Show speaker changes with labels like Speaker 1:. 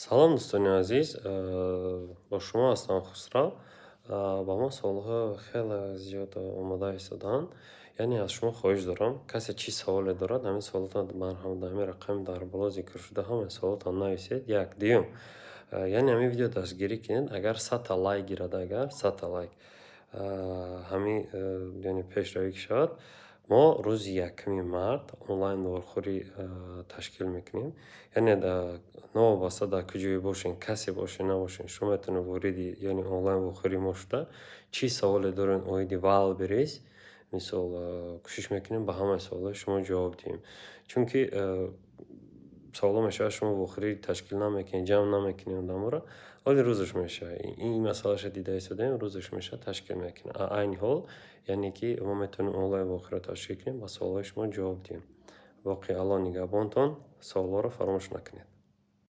Speaker 1: Салом дӯстони азиз, бо шумо ҳастам Хусрав. Ба мо суолҳо хеле зиёд омода истодаанд. Яъне аз шумо хоҳиш дорам, касе чӣ саволе дорад, ҳамин суолотро марҳамат дар ҳамин рақами дар боло зикр шуда ҳамаи суолотро нависед. Як. Дуюм, яъне ҳамин видео дастгирӣ кинед, агар 100 та лайк гирад, агар 100 та лайк ҳамин яъне пешравӣ ки шавад, мо рӯзи 1 март онлайн новорхӯрӣ ташкил мекунем. Яъне новобаста дар куҷое бошен, касе бошен, набошен, шумо метавонед вориди яъне онлайн вохӯрии мо шуда, чӣ саволе доред оиди Wildberries, мисол кӯшиш мекунем ба ҳамаи суолҳои шумо ҷавоб диҳем. Чунки саволҳо мешавад, шумо вохӯрӣ ташкил намекунед, ҷамъ намекунед одаморо, вале рӯзаш мешавад. Ин масъалаша дида истодаем, рӯзаш мешавад, ташкил мекунем. Айни ҳол, яъне ки мо метавонем онлайн вохӯриро ташкил кунем, ба суолҳои шумо ҷавоб диҳем. Боқи Алло нигаҳбонтон, саволҳоро фаромӯш накунед.